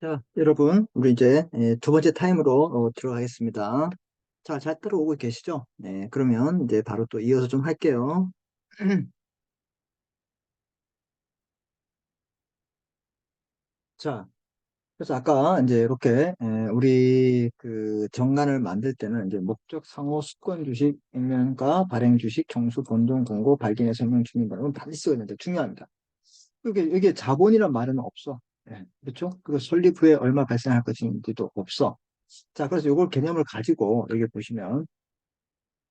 자, 여러분, 우리 이제 두 번째 타임으로 들어가겠습니다. 자, 잘 따라오고 계시죠? 네, 그러면 이제 바로 또 이어서 좀 할게요. 자, 그래서 아까 이제 이렇게 우리 그 정관을 만들 때는 이제 목적, 상호, 수권 주식, 액면가, 발행 주식, 경수, 본동, 공고, 발견의 설명, 중립번호는 반드시 써야 되는데 중요합니다. 이게 자본이란 말은 없어. 예, 그렇죠? 그리고 설립 후에 얼마 발생할 것인지도 없어. 자, 그래서 이걸 개념을 가지고 여기 보시면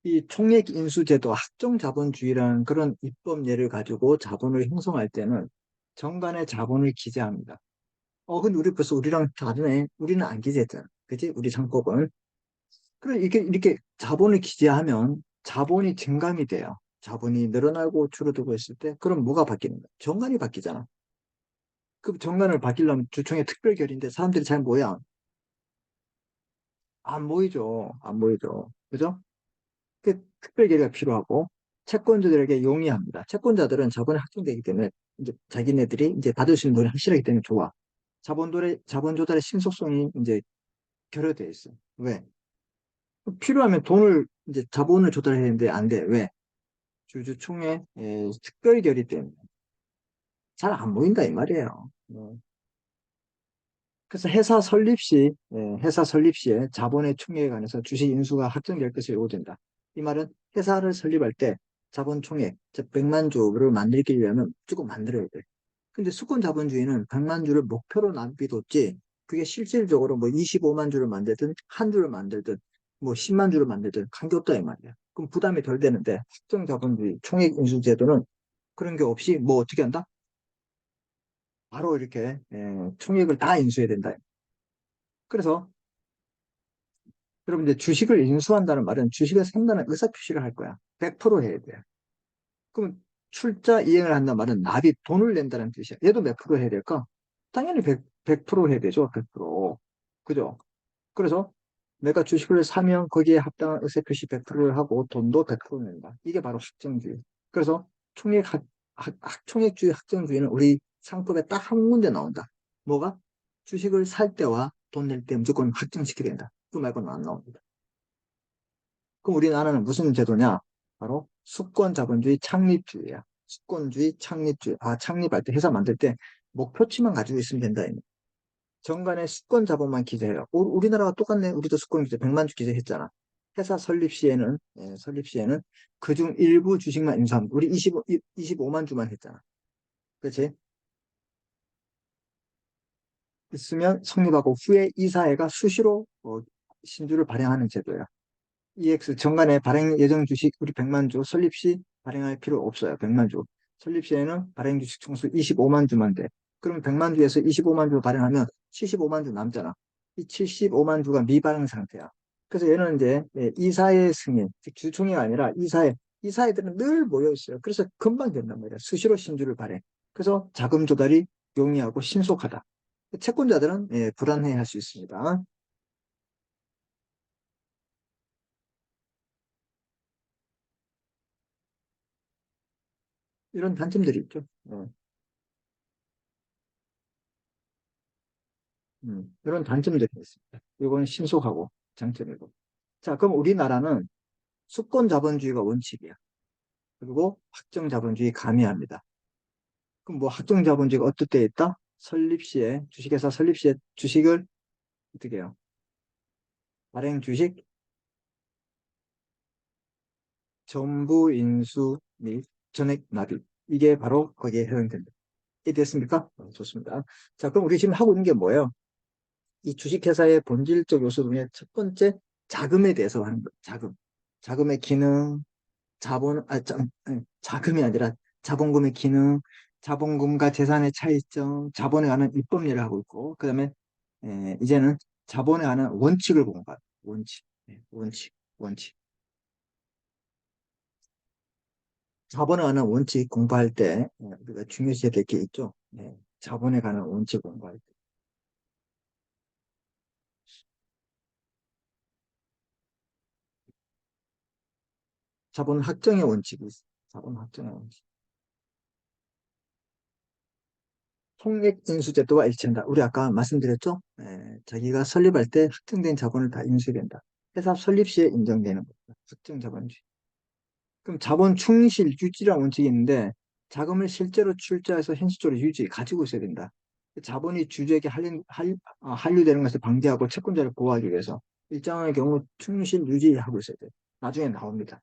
이 총액인수제도 학정자본주의라는 그런 입법 예를 가지고 자본을 형성할 때는 정관의 자본을 기재합니다. 근데 우리 벌써 우리랑 다르네. 우리는 안 기재했잖아. 그지? 우리 상법은. 그래, 이게 이렇게 자본을 기재하면 자본이 증감이 돼요. 자본이 늘어나고 줄어들고 있을 때, 그럼 뭐가 바뀌는 거야? 정관이 바뀌잖아. 그 정관을 바뀌려면 주총의 특별결의인데 사람들이 잘 모여. 안 모이죠. 안 모이죠. 그죠? 그 특별계가 필요하고 채권자들에게 용이합니다. 채권자들은 자본이 확정되기 때문에 이제 자기네들이 이제 받을 수 있는 돈이 확실하기 때문에 좋아. 자본 조달의 신속성이 이제 결여돼 있어. 왜? 필요하면 돈을 이제 자본을 조달해야 되는데 안 돼. 왜? 주주총회 특별 결의 때문에 잘 안 보인다 이 말이에요. 그래서 회사 설립 시에 자본의 총액에 관해서 주식 인수가 확정될 것을 요구된다. 이 말은 회사를 설립할 때 자본 총액, 즉 100만 주를 만들기 위하면 무조건 만들어야 돼. 근데 수권 자본주의는 100만 주를 목표로 남겨뒀지, 그게 실질적으로 뭐 25만 주를 만들든 한 주를 만들든 뭐 10만 주를 만들든 관계없다 이 말이야. 그럼 부담이 덜 되는데 확정 자본주의 총액 인수 제도는 그런 게 없이 뭐 어떻게 한다? 바로 이렇게 총액을 다 인수해야 된다. 그래서 여러분 이제 주식을 인수한다는 말은 주식을 산다는 의사표시를 할 거야. 100% 해야 돼. 그럼 출자 이행을 한다는 말은 납입, 돈을 낸다는 뜻이야. 얘도 몇 프로 해야 될까? 당연히 100% 해야 되죠. 100%. 그죠? 그래서 내가 주식을 사면 거기에 합당한 의사표시 100%를 하고 돈도 100% 낸다. 이게 바로 학정주의. 그래서 총액주의 학정주의는 우리 상법에 딱 한 군데 나온다. 뭐가? 주식을 살 때와 돈 낼 때 무조건 확정시켜야 된다. 그 말고는 안 나옵니다. 그럼 우리나라는 무슨 제도냐? 바로 수권자본주의 창립주의야. 수권주의 창립주의. 창립할 때 회사 만들 때 목표치만 가지고 있으면 된다. 정관에 수권자본만 기재해요. 우리나라와 똑같네. 우리도 수권 기재 100만 주 기재했잖아. 회사 설립 시에는 그중 일부 주식만 인수합니다. 우리 25만 주만 했잖아. 그렇지? 있으면 성립하고 후에 이사회가 수시로 신주를 발행하는 제도야. EX 정관의 발행 예정 주식 우리 100만 주 설립 시 발행할 필요 없어요. 100만 주. 설립 시에는 발행 주식 총수 25만 주만 돼. 그럼 100만 주에서 25만 주 발행하면 75만 주 남잖아. 이 75만 주가 미발행 상태야. 그래서 얘는 이제 이사의 승인, 즉 주총이 아니라 이사회들은 늘 모여 있어요. 그래서 금방 된단 말이야. 수시로 신주를 발행. 그래서 자금 조달이 용이하고 신속하다. 채권자들은 불안해할 수 있습니다. 이런 단점들이 있죠. 이런 단점들이 있습니다. 이건 신속하고 장점이고. 자, 그럼 우리나라는 수권 자본주의가 원칙이야. 그리고 확정 자본주의 가미합니다. 그럼 뭐 확정 자본주의가 어떨 때 있다? 설립 시에, 주식회사 설립 시에 주식을 어떻게 해요? 발행 주식, 전부 인수 및 전액 납입. 이게 바로 거기에 해당됩니다. 이해됐습니까? 좋습니다. 자, 그럼 우리 지금 하고 있는 게 뭐예요? 이 주식회사의 본질적 요소 중에 첫 번째 자금에 대해서 하는 거예요. 자금. 자금의 기능, 자금이 아니라 자본금의 기능, 자본금과 재산의 차이점, 자본에 관한 입법례를 하고 있고, 그 다음에 이제는 자본에 관한 원칙을 공부합니다. 원칙, 원칙. 자본에 관한 원칙 공부할 때 우리가 중요시해야 될 게 있죠. 자본에 관한 원칙 공부할 때. 자본 확정의 원칙이 있어요. 자본 확정의 원칙. 총액인수제도와 일치한다. 우리 아까 말씀드렸죠? 자기가 설립할 때 확정된 자본을 다 인수해야 된다. 회사 설립 시에 인정되는 겁니다. 확정 자본주의. 그럼 자본 충실 유지라는 원칙이 있는데 자금을 실제로 출자해서 현실적으로 가지고 있어야 된다. 자본이 주주에게 한류되는 것을 방지하고 채권자를 보호하기 위해서 일정한 경우 충실 유지하고 있어야 돼. 나중에 나옵니다.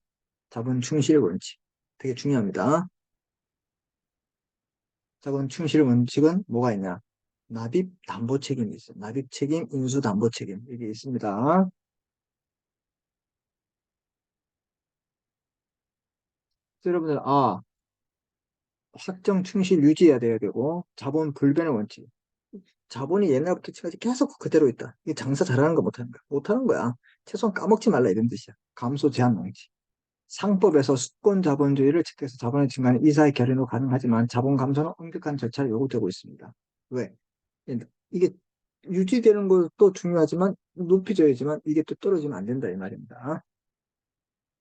자본 충실 원칙. 되게 중요합니다. 자본 충실 원칙은 뭐가 있냐? 납입 담보 책임이 있어요. 납입 책임, 인수 담보 책임. 이게 있습니다. 여러분들, 확정 충실 유지해야 돼야 되고, 자본 불변의 원칙. 자본이 옛날부터 지금까지 계속 그대로 있다. 이게 장사 잘하는 거 못하는 거야. 못하는 거야. 최소한 까먹지 말라 이런 뜻이야. 감소 제한 원칙. 상법에서 수권 자본주의를 채택해서 자본의 증가는 이사의 결의로 가능하지만 자본 감소는 엄격한 절차를 요구되고 있습니다. 왜? 이게 유지되는 것도 중요하지만 높이져야지만 이게 또 떨어지면 안 된다 이 말입니다.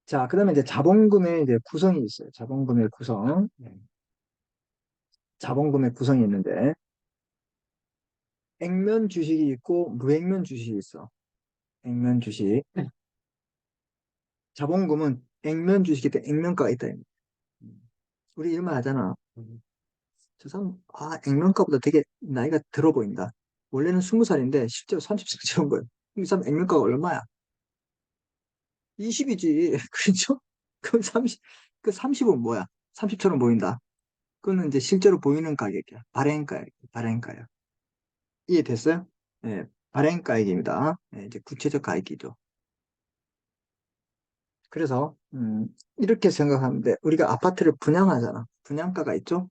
자, 그다음에 이제 자본금의 이제 구성이 있어요. 자본금의 구성. 자본금의 구성이 있는데 액면 주식이 있고 무액면 주식이 있어. 액면 주식. 자본금은 액면 주식일 때 액면가가 있다. 우리 이런 말 하잖아. 저 사람, 액면가보다 되게 나이가 들어 보인다. 원래는 20살인데 실제로 30살 찍은 거예요. 이 사람 액면가가 얼마야? 20이지. 그렇죠? 그 30, 그 30은 뭐야? 30처럼 보인다. 그거는 이제 실제로 보이는 가격이야. 발행가액, 발행가액. 이해됐어요? 예, 발행가액입니다. 예, 이제 구체적 가액이죠. 그래서, 이렇게 생각하면 돼. 우리가 아파트를 분양하잖아. 분양가가 있죠?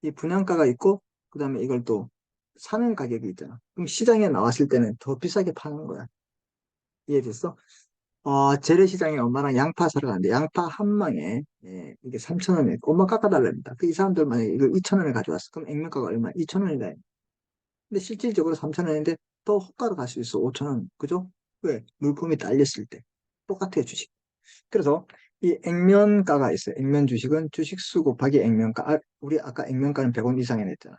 이 분양가가 있고, 그 다음에 이걸 또 사는 가격이 있잖아. 그럼 시장에 나왔을 때는 더 비싸게 파는 거야. 이해됐어? 재래시장에 엄마랑 양파 사러 갔는데, 양파 한 망에, 이게 3,000원에, 엄마 깎아달랍니다. 그 이 사람들 만약에 이걸 2,000원에 가져왔어. 그럼 액면가가 얼마? 2,000원이다. 근데 실질적으로 3,000원인데 더 호가로 갈 수 있어. 5,000원. 그죠? 왜? 물품이 딸렸을 때. 똑같아요, 주식. 그래서 이 액면가가 있어요. 액면 주식은 주식수 곱하기 액면가. 우리 아까 액면가는 100원 이상에 냈잖아.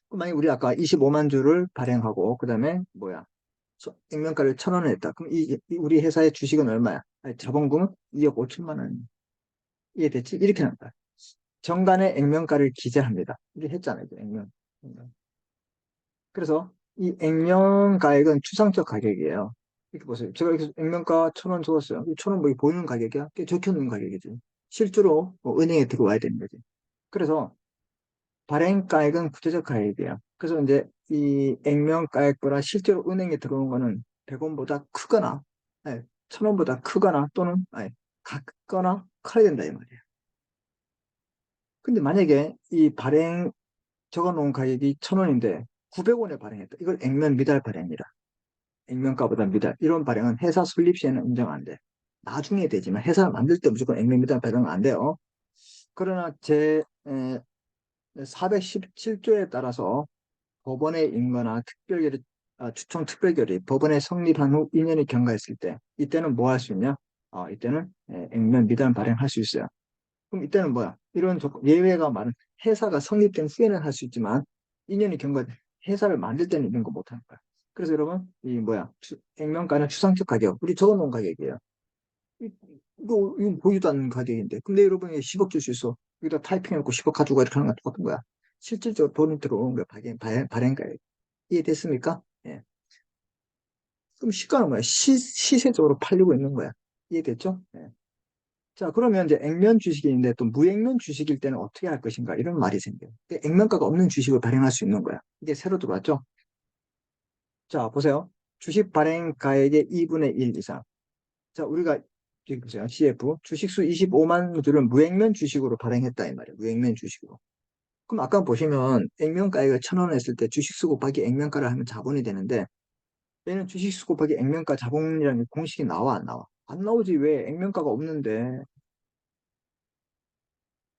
그럼 만약 우리 아까 25만 주를 발행하고, 그 다음에 뭐야? 액면가를 1,000원에 냈다. 그럼 우리 회사의 주식은 얼마야? 아니, 자본금은 2억 5천만 원. 이해됐지? 이렇게 나온다. 정간의 액면가를 기재합니다. 이렇게 했잖아요, 액면. 그래서 이 액면가액은 추상적 가격이에요. 이렇게 보세요. 제가 이렇게 액면가 1,000원 적었어요. 1,000원 뭐 보이는 가격이야? 그게 적혀놓은 가격이지. 실제로 뭐 은행에 들어와야 되는 거지. 그래서 발행가액은 구체적 가액이에요. 그래서 이제 이 액면가액보다 실제로 은행에 들어오는 거는 100원보다 크거나, 1,000원보다 크거나 또는 같거나 커야 된다 이 말이에요. 근데 만약에 이 발행 적어놓은 가격이 1,000원인데 900원에 발행했다. 이걸 액면 미달 발행이라. 액면가보다 미달. 이런 발행은 회사 설립 시에는 인정 안 돼. 나중에 되지만 회사 만들 때 무조건 액면 미달 발행은 안 돼요. 그러나 제 417조에 따라서 법원의 인거나 추청 특별결의 법원에 성립한 후 2년이 경과했을 때 이때는 뭐 할 수 있냐? 이때는 액면 미달 발행할 수 있어요. 그럼 이때는 뭐야? 이런 예외가 많은 회사가 성립된 후에는 할 수 있지만 2년이 경과 회사를 만들 때는 이런 거 못하는 거야. 그래서 여러분 이 뭐야? 액면가는 추상적 가격 우리 적어놓은 가격이에요. 이- 이거 보이도 않는 가격인데 근데 여러분이 10억 줄 수 있어. 여기다 타이핑해놓고 10억 가지고 이렇게 하는 거 똑같은 거야. 실질적으로 돈이 들어오는 거야. 발행가액. 이해됐습니까? 예. 그럼 시가는 뭐야? 시세적으로 팔리고 있는 거야. 이해됐죠? 예. 자, 그러면 이제 액면 주식인데 또 무액면 주식일 때는 어떻게 할 것인가? 이런 말이 생겨요. 액면가가 없는 주식을 발행할 수 있는 거야. 이게 새로 들어왔죠? 자, 보세요. 주식 발행 가액의 2분의 1 이상. 자, 우리가 여기 보세요. CF 주식수 25만 주를 무액면 주식으로 발행했다 이 말이에요. 무액면 주식으로. 그럼 아까 보시면 액면가액을 1,000원 했을 때 주식수 곱하기 액면가를 하면 자본이 되는데 얘는 주식수 곱하기 액면가 자본이라는 공식이 나와 안 나와? 안 나오지. 왜? 액면가가 없는데.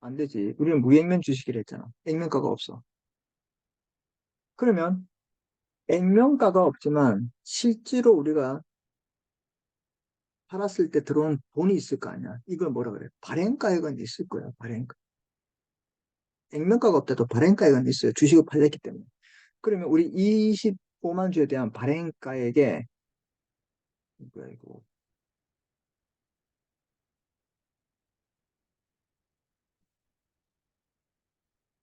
안 되지. 우리는 무액면 주식이라 했잖아. 액면가가 없어. 그러면 액면가가 없지만 실제로 우리가 팔았을 때 들어온 돈이 있을 거 아니야. 이걸 뭐라 그래? 발행가액은 있을 거야. 발행가. 액면가가 없다도 발행가액은 있어요. 주식을 팔렸기 때문에. 그러면 우리 25만 주에 대한 발행가액에 뭐야 이거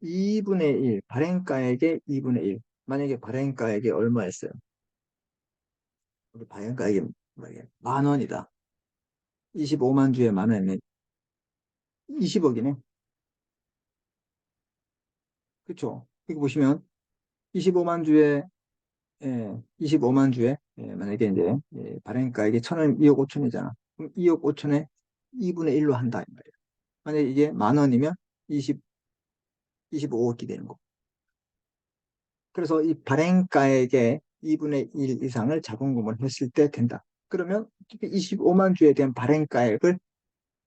2분의 1, 발행가액의 2분의 1. 만약에 발행가액이 얼마였어요? 우리 발행가액이 만약에 만 원이다. 25만 주에 만 원이면 20억이네. 그쵸? 이거 보시면 25만 주에 25만 주에 만약에 이제 발행가액이 천원 2억 5천이잖아. 그럼 2억 5천에 2분의 1로 한다 이 말이야. 만약에 이게 만 원이면 20, 25억이 되는 거. 그래서 이 발행가액의 2분의 1 이상을 자본금을 했을 때 된다. 그러면 25만 주에 대한 발행가액을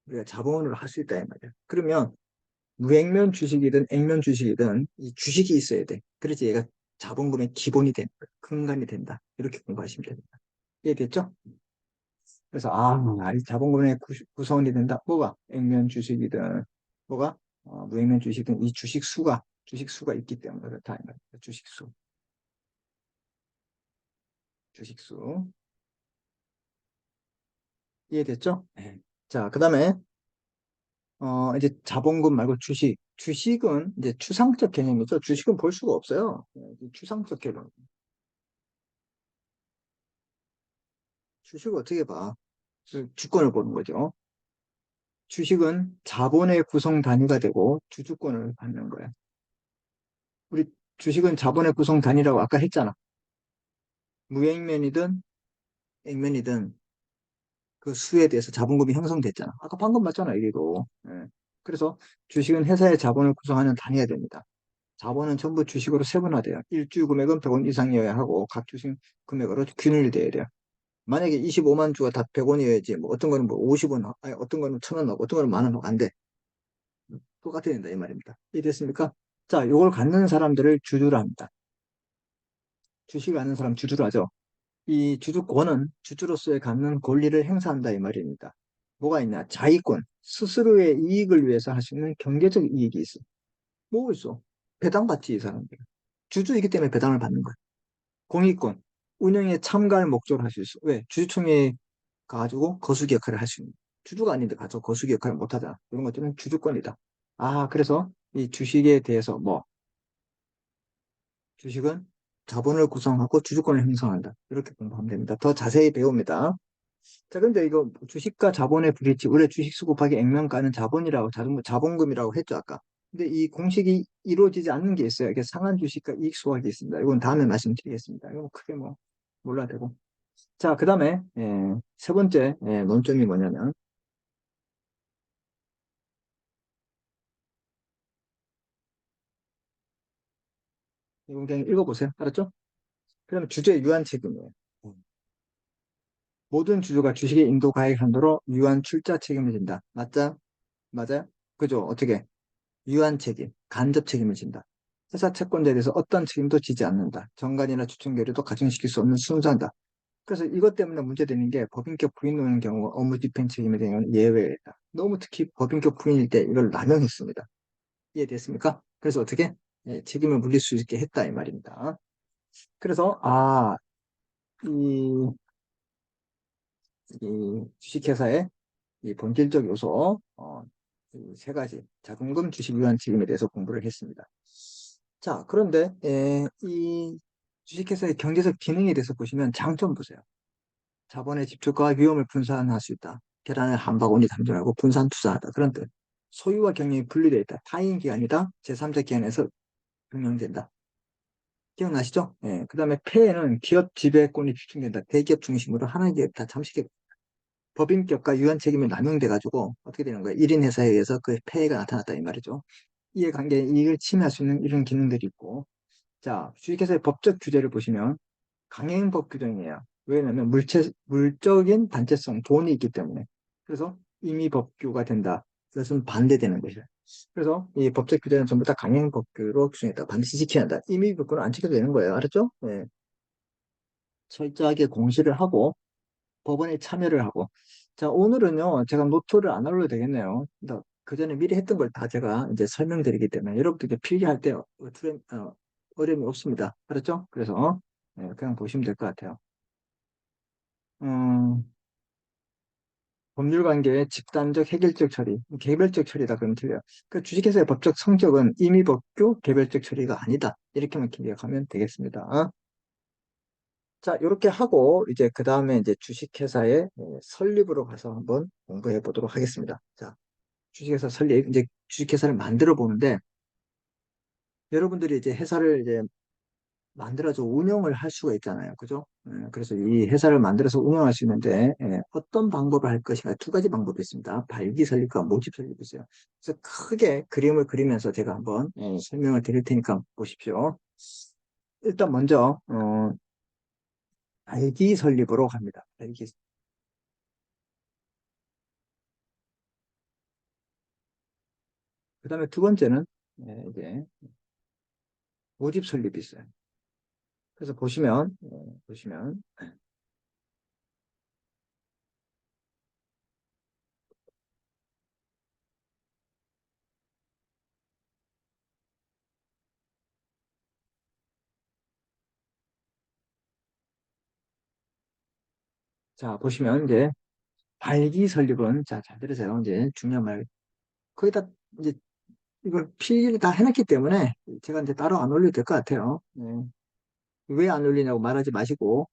우리가 자본으로 할 수 있다 이 말이야. 그러면 무액면 주식이든 액면 주식이든 이 주식이 있어야 돼. 그래서 얘가 자본금의 기본이 되는 거야. 근간이 된다. 이렇게 공부하시면 됩니다. 이해됐죠? 그래서 이 자본금의 구성원이 된다. 뭐가 액면 주식이든 뭐가 무액면 주식이든 이 주식수가 있기 때문에 그렇다. 이 말이야. 주식수. 이해됐죠? 네. 자, 그 다음에 이제 자본금 말고 주식. 주식은 이제 추상적 개념이죠. 주식은 볼 수가 없어요. 추상적 개념. 주식을 어떻게 봐? 주권을 보는 거죠. 주식은 자본의 구성 단위가 되고 주주권을 받는 거야. 우리 주식은 자본의 구성 단위라고 아까 했잖아. 무액면이든 액면이든 그 수에 대해서 자본금이 형성됐잖아. 아까 방금 맞잖아, 이게도. 예. 그래서 주식은 회사의 자본을 구성하는 단위가 됩니다. 자본은 전부 주식으로 세분화돼요. 일주 금액은 100원 이상이어야 하고 각 주식 금액으로 균일돼야 돼요. 만약에 25만 주가 다 100원이어야지 뭐 어떤 거는 뭐 50원, 아니 어떤 거는 1,000원 하고 어떤 거는 만 원 하고 안 돼. 똑같아야 된다 이 말입니다. 이해됐습니까? 자, 요걸 갖는 사람들을 주주라 합니다. 주식 아는 사람 주주로 하죠. 이 주주권은 주주로서의 갖는 권리를 행사한다 이 말입니다. 뭐가 있냐? 자의권, 스스로의 이익을 위해서 할 수 있는 경제적 이익이 있어. 뭐 있어? 배당받지 이 사람들. 주주이기 때문에 배당을 받는 거야. 공익권, 운영에 참가할 목적으로 할 수 있어. 왜? 주주총회 가지고 거수기 역할을 할 수 있는. 주주가 아닌데 가서 거수기 역할을 못 하잖아. 이런 것들은 주주권이다. 그래서 이 주식에 대해서 주식은 자본을 구성하고 주주권을 형성한다. 이렇게 공부하면 됩니다. 더 자세히 배웁니다. 자, 근데 이거 주식과 자본의 불이치, 원래 주식수 곱하기 액면가는 자본이라고, 자본금이라고 했죠, 아까. 근데 이 공식이 이루어지지 않는 게 있어요. 이게 상한 주식과 이익 수확이 있습니다. 이건 다음에 말씀드리겠습니다. 이거 크게 몰라도 되고. 자, 그 다음에, 세 번째, 논점이 뭐냐면, 이거 그냥 읽어보세요. 알았죠? 그러면 주주의 유한 책임이에요. 모든 주주가 주식의 인도 가액 한도로 유한 출자 책임을 진다. 맞죠? 맞아요? 그죠? 어떻게? 유한 책임, 간접 책임을 진다. 회사 채권자에 대해서 어떤 책임도 지지 않는다. 정관이나 주총 결의도 가중시킬 수 없는 순수한다. 그래서 이것 때문에 문제되는 게 법인격 부인 노는 경우 업무 집행 책임에 대한 예외다. 너무 특히 법인격 부인일 때 이걸 남용했습니다. 이해됐습니까? 그래서 어떻게? 책임을 물릴 수 있게 했다 이 말입니다. 그래서 이, 이 주식회사의 이 본질적 요소 이세 가지 자본금 주식 유한 책임에 대해서 공부를 했습니다. 자, 그런데 이 주식회사의 경제적 기능에 대해서 보시면 장점 보세요. 자본의 집중과 위험을 분산할 수 있다. 계란을 한 바구니 담정하고 분산 투자하다. 그런 뜻. 소유와 경영이 분리되어 있다. 타인 기관이다. 제3자 기관에서 경영된다. 기억나시죠? 그 다음에 폐해는 기업 지배권이 집중된다. 대기업 중심으로 하나의 기업 다 잠식해. 법인격과 유한 책임이 남용돼가지고 어떻게 되는 거예요? 1인 회사에 의해서 그 폐해가 나타났다 이 말이죠. 이해관계 이익을 침해할 수 있는 이런 기능들이 있고 자, 주식회사의 법적 규제를 보시면 강행법 규정이에요. 왜냐하면 물적인 단체성, 돈이 있기 때문에. 그래서 임의법규가 된다. 그것은 반대되는 것이에요. 그래서 이 법적 규제는 전부 다 강행법규로 규정했다. 반드시 지켜야 한다. 임의법규는 안 지켜도 되는 거예요. 알았죠? 네. 철저하게 공시를 하고 법원에 참여를 하고. 자, 오늘은요, 제가 노트를 안 올려도 되겠네요. 그 전에 미리 했던 걸 다 제가 이제 설명드리기 때문에 여러분들께 필기할 때 어려움이 없습니다. 알았죠? 그래서 그냥 보시면 될 것 같아요. 음, 법률 관계의 집단적 해결적 처리, 개별적 처리다 그러면 틀려요. 그 주식회사의 법적 성격은 임의법규 개별적 처리가 아니다. 이렇게만 기억하면 되겠습니다. 자, 이렇게 하고 이제 그 다음에 이제 주식회사의 설립으로 가서 한번 공부해 보도록 하겠습니다. 자, 주식회사 설립, 이제 주식회사를 만들어 보는데 여러분들이 이제 회사를 이제 만들어서 운영을 할 수가 있잖아요. 그죠? 그래서 이 회사를 만들어서 운영할 수 있는데 어떤 방법을 할 것인가 두 가지 방법이 있습니다. 발기 설립과 모집 설립이 있어요. 그래서 크게 그림을 그리면서 제가 한번 설명을 드릴 테니까 보십시오. 일단 먼저 발기 설립으로 갑니다. 발기. 그다음에 두 번째는 이제 모집 설립이 있어요. 그래서 보시면 자 보시면 이제 발기 설립은 자 잘 들으세요. 이제 중요한 말 거기다 이제 이걸 필기를 다 해놨기 때문에 제가 이제 따로 안 올려도 될 것 같아요. 네. 왜 안 올리냐고 말하지 마시고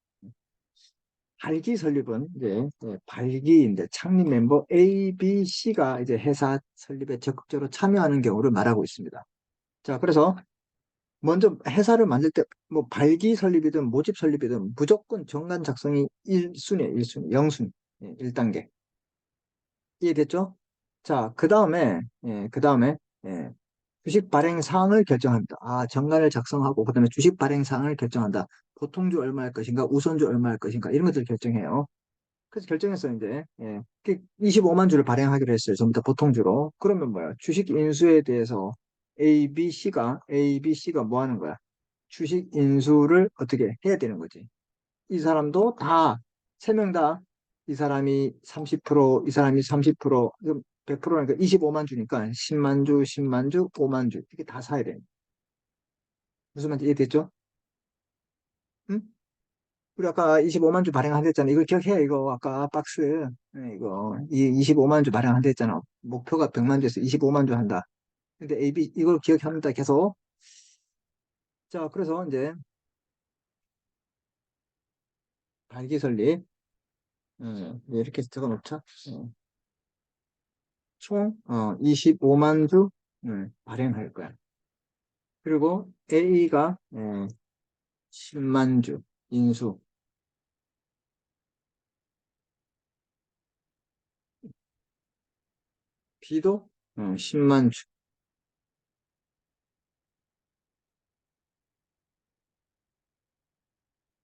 발기 설립은 이제 발기인데 창립 멤버 A, B, C가 이제 회사 설립에 적극적으로 참여하는 경우를 말하고 있습니다. 자, 그래서 먼저 회사를 만들 때 뭐 발기 설립이든 모집 설립이든 무조건 정관 작성이 1순위에요. 1순위, 0순위, 1단계. 이해됐죠? 자, 그 다음에 주식 발행 사항을 결정합니다. 아, 정관을 작성하고 그다음에 주식 발행 사항을 결정한다. 보통주 얼마 할 것인가, 우선주 얼마 할 것인가 이런 것들을 결정해요. 그래서 결정해서 이제 25만 주를 발행하기로 했어요. 전부 다 보통주로. 그러면 뭐야? 주식 인수에 대해서 A, B, C가 뭐 하는 거야? 주식 인수를 어떻게 해야 되는 거지? 이 사람도 다, 세 명 다, 이 사람이 30%, 이 사람이 30%, 100%니까 25만 주니까 10만 주, 10만 주, 5만 주. 이렇게 다 사야 돼. 무슨 말인지 이해됐죠? 응? 우리 아까 25만 주 발행한다 했잖아. 이거 기억해. 이거 아까 박스. 이거, 이 25만 주 발행한다 했잖아. 목표가 100만 주에서 25만 주 한다. 근데 AB, 이걸 기억합니다. 계속. 자, 그래서 이제 발기 설립. 이렇게 적어 놓자. 총 25만 주 발행할 거야. 그리고 A가 10만 주 인수, B도 10만 주,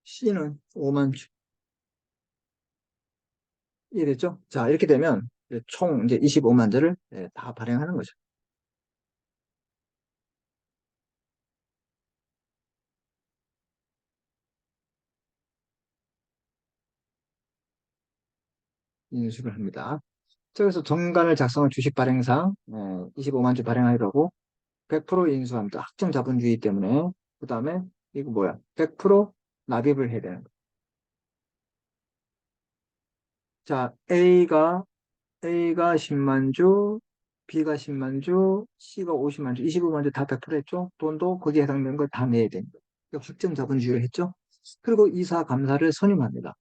C는 5만 주. 이해됐죠? 자, 이렇게 되면 이제 총 이제 25만 주를 다 발행하는 거죠. 인수를 합니다. 자, 그래서 정관을 작성한 주식 발행상 25만 주 발행하려고 100% 인수합니다. 확정 자본주의 때문에. 그 다음에 이거 뭐야? 100% 납입을 해야 되는 거야. 자, A가 10만 주, B가 10만 주, C가 50만 주, 25만 주 다 100% 했죠? 돈도 거기에 해당되는 걸 다 내야 됩니다. 확정 자본주의를 했죠? 그리고 이사 감사를 선임합니다.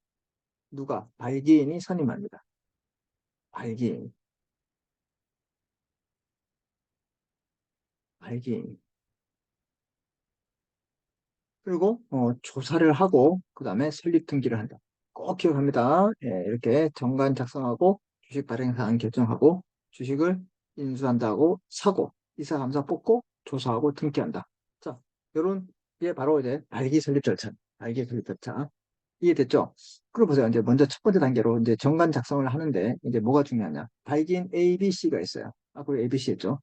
누가? 발기인이 선임합니다. 발기인, 발기인. 그리고 조사를 하고 그 다음에 설립 등기를 한다. 꼭 기억합니다. 이렇게 정관 작성하고 주식 발행 사항 결정하고 주식을 인수한다고 사고 이사감사 뽑고 조사하고 등기한다. 자, 요런 게 바로 이제 발기 설립 절차. 발기 설립 절차. 이해됐죠? 그럼 보세요. 이제 먼저 첫 번째 단계로 이제 정관 작성을 하는데 이제 뭐가 중요하냐? 발기인 A, B, C가 있어요. 아까 A, B, C 했죠?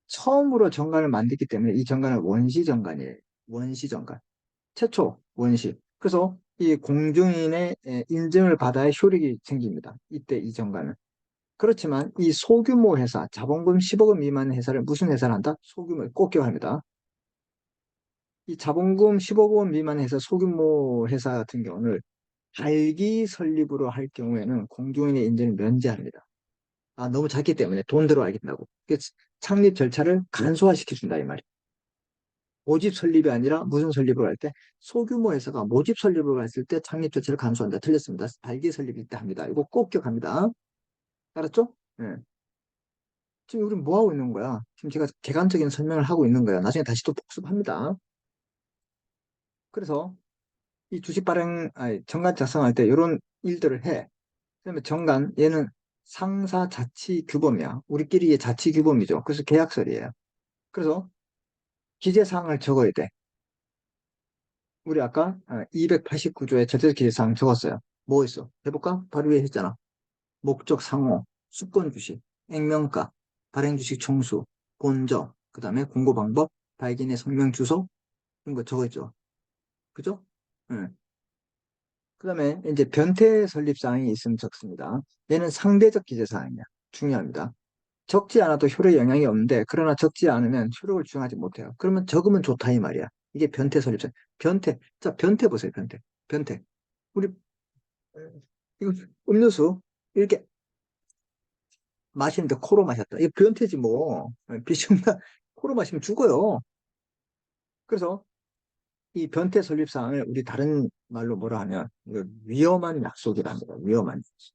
처음으로 정관을 만들기 때문에 이 정관은 원시 정관이에요. 원시 정관. 최초 원시. 그래서 이 공증인의 인증을 받아야 효력이 생깁니다. 이때 이 정관은. 그렇지만 이 소규모 회사, 자본금 10억 원 미만 회사를 무슨 회사를 한다? 소규모, 꼭 기억합니다. 이 자본금 10억 원 미만 회사, 소규모 회사 같은 경우는 발기 설립으로 할 경우에는 공중인의 인증을 면제합니다. 아, 너무 작기 때문에 돈 들어야 된다고. 창립 절차를 간소화시켜준다, 이 말이에요. 모집 설립이 아니라 무슨 설립을 할 때? 소규모 회사가 모집 설립을 했을 때 창립 절차를 간소한다. 틀렸습니다. 발기 설립일 때 합니다. 이거 꼭 기억합니다. 알았죠? 네. 지금 우리 뭐 하고 있는 거야? 지금 제가 객관적인 설명을 하고 있는 거야. 나중에 다시 또 복습합니다. 그래서 이 주식 발행, 아니, 정관 작성할 때 이런 일들을 해. 그다음에 정관, 얘는 상사 자치 규범이야. 우리끼리의 자치 규범이죠. 그래서 계약설이에요. 그래서 기재사항을 적어야 돼. 우리 아까 289조에 절대적 기재사항 적었어요. 뭐 있어? 해볼까? 바로 위에 했잖아. 목적 상호, 수권 주식, 액면가, 발행 주식 총수, 본적, 그 다음에 공고 방법, 발기인의 성명 주소, 이런 거 적어있죠. 그죠? 응. 그 다음에 이제 변태 설립 사항이 있으면 적습니다. 얘는 상대적 기재 사항이야. 중요합니다. 적지 않아도 효력에 영향이 없는데, 그러나 적지 않으면 효력을 주장하지 못해요. 그러면 적으면 좋다 이 말이야. 이게 변태 설립 사항. 변태. 자, 변태 보세요. 변태. 변태. 우리 이거 음료수 이렇게 마시는데 코로 마셨다. 이거 변태지 뭐. 비중나 코로 마시면 죽어요. 그래서 이 변태 설립 사항을 우리 다른 말로 뭐라 하면 이거 위험한 약속이랍니다. 위험한 약속.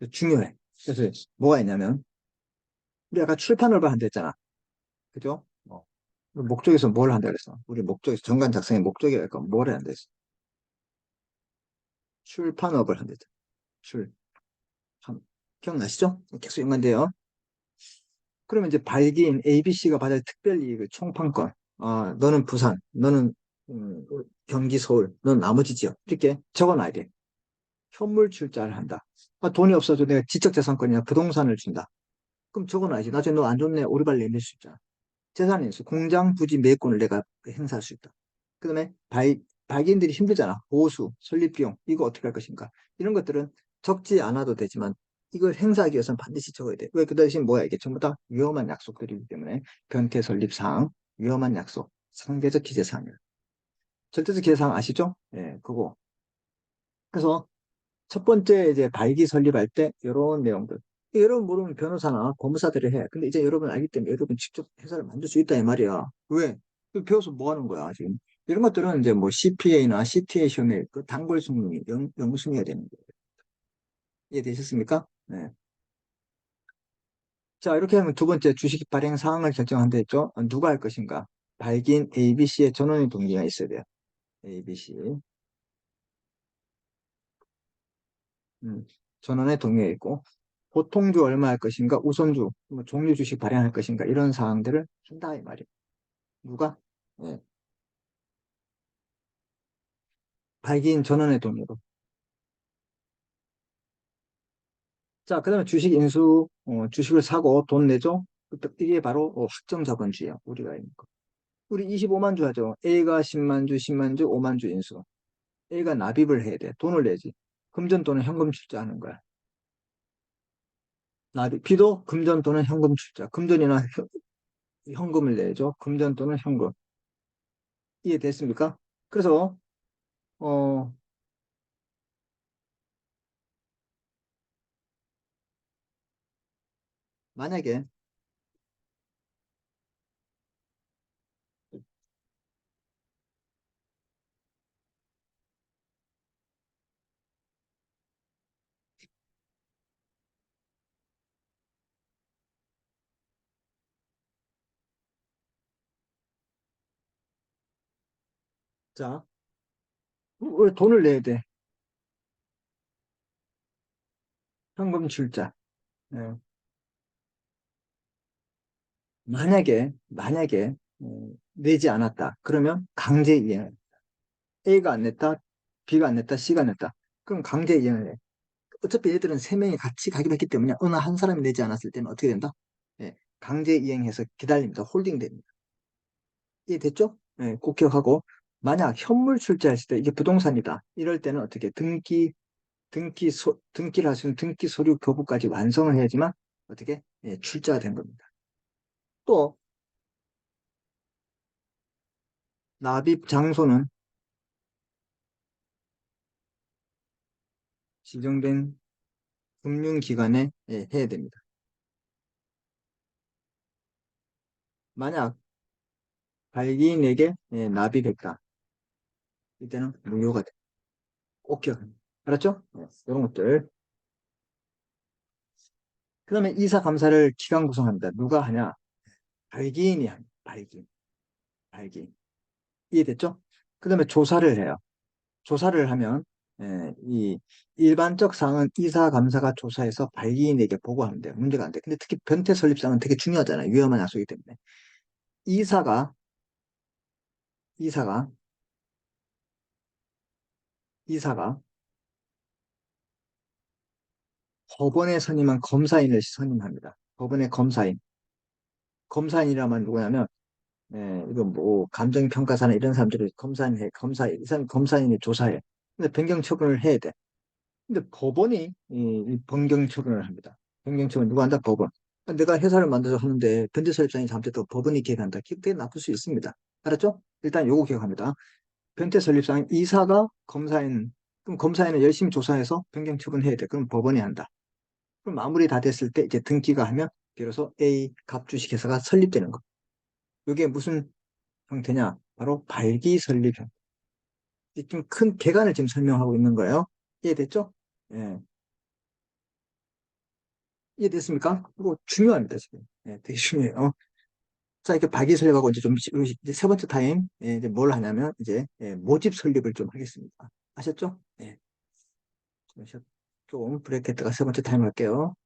중요해. 그래서 뭐가 있냐면 우리 아까 출판업을 한다 했잖아. 그죠? 목적에서 뭘 한다 그랬어? 우리 목적에서 정관 작성의 목적이랄까 뭘 해야 한다 했어? 출판업을 한다 했잖아. 출판. 기억나시죠? 계속 연관돼요. 그러면 이제 발기인 ABC가 받을 특별 이익을 총판권. 아, 너는 부산, 너는 경기 서울, 너는 나머지 지역. 이렇게 적어놔야 돼. 현물 출자를 한다. 아, 돈이 없어도 내가 지적재산권이나 부동산을 준다. 그럼 적어놔야지. 나중에 너 안 좋네. 오르발 내밀 수 있잖아. 재산이 있어. 공장, 부지, 매입권을 내가 행사할 수 있다. 그 다음에 발기인들이 힘들잖아. 보수, 설립비용, 이거 어떻게 할 것인가. 이런 것들은 적지 않아도 되지만 이걸 행사하기 위해서는 반드시 적어야 돼. 왜? 그 대신 뭐야? 이게 전부 다 위험한 약속들이기 때문에 변태 설립 사항, 위험한 약속, 상대적 기재 사항이에요. 절대적 기재 사항 아시죠? 예, 그거. 그래서 첫 번째 이제 발기 설립할 때 이런 내용들. 여러분 모르면 변호사나 법무사들이 해. 근데 이제 여러분 알기 때문에 여러분 직접 회사를 만들 수 있다 이 말이야. 왜? 그 배워서 뭐 하는 거야 지금? 이런 것들은 이제 뭐 CPA나 CTA 시험에 그 단골 승리, 영승해야 되는 거예요. 이해되셨습니까? 네. 자, 이렇게 하면 두 번째 주식 발행 사항을 결정한다 했죠? 누가 할 것인가? 발기인 ABC의 전원의 동기가 있어야 돼요. ABC. 전원의 동의가 있고, 보통주 얼마 할 것인가, 우선주, 뭐 종류 주식 발행할 것인가, 이런 사항들을 한다, 이 말이에요. 누가? 예, 발기인 전원의 동의로. 자, 그 다음에 주식 인수, 주식을 사고 돈 내죠? 이게 바로 확정 자본주의야, 우리가 있는 거. 우리 25만 주 하죠. A가 10만 주, 10만 주, 5만 주 인수. A가 납입을 해야 돼. 돈을 내지. 금전 또는 현금 출자하는 거야. 납입. B도 금전 또는 현금 출자. 금전이나 현금을 내죠. 금전 또는 현금. 이해됐습니까? 그래서 어, 만약에, 자, 왜 돈을 내야 돼? 현금 출자. 예. 만약에, 내지 않았다. 그러면 강제 이행. A가 안 냈다, B가 안 냈다, C가 안 냈다. 그럼 강제 이행을 해. 어차피 얘들은 세 명이 같이 가기로 했기 때문에 어느 한 사람이 내지 않았을 때는 어떻게 된다? 예. 강제 이행해서 기다립니다. 홀딩 됩니다. 이해됐죠? 예, 꼭 기억하고. 만약 현물 출자했을 때 이게 부동산이다. 이럴 때는 어떻게 등기 등기를 할 수 있는 등기 서류 교부까지 완성을 해야지만 어떻게 출자가 된 겁니다. 또 납입 장소는 지정된 금융기관에 해야 됩니다. 만약 발기인에게 납입했다. 이때는 무효가 돼. 꼭 기억합니다. 알았죠? 이런 것들. 그 다음에 이사 감사를 기관 구성합니다. 누가 하냐? 발기인이 합니다. 발기인. 발기인. 이해됐죠? 그 다음에 조사를 해요. 조사를 하면 이 일반적 사항은 이사 감사가 조사해서 발기인에게 보고하면 돼요. 문제가 안 돼. 근데 특히 변태 설립사항은 되게 중요하잖아요. 위험한 약속이기 때문에. 이사가 이사가 이사가 법원에 선임한 검사인을 선임합니다. 법원의 검사인. 검사인이라면 누구냐면 이거 뭐 감정평가사나 이런 사람들이 검사인 이 사람 검사인이 조사해. 근데 변경 처분을 해야 돼. 근데 법원이 이 변경 처분을 합니다. 변경 처분 누가 한다? 법원. 내가 회사를 만들어서 하는데 변태설립장이 잘못해도 법원이 기획한다. 기획 나쁠 수 있습니다. 알았죠? 일단 요거 기억합니다. 변태설립상 이사가 검사인, 그럼 검사인은 열심히 조사해서 변경 처분해야 돼. 그럼 법원이 한다. 그럼 마무리 다 됐을 때 이제 등기가 하면 비로소 A 갑주식회사가 설립되는 거. 이게 무슨 형태냐? 바로 발기설립 형태. 좀 큰 개관을 지금 설명하고 있는 거예요. 이해됐죠? 예. 이해됐습니까? 이거 중요합니다, 지금. 예, 되게 중요해요. 자, 이렇게 발기설립하고 이제 좀, 이제 세 번째 타임, 이제 뭘 하냐면, 이제, 모집 설립을 좀 하겠습니다. 아셨죠? 예. 좀 브레이크했다가 세 번째 타임 할게요.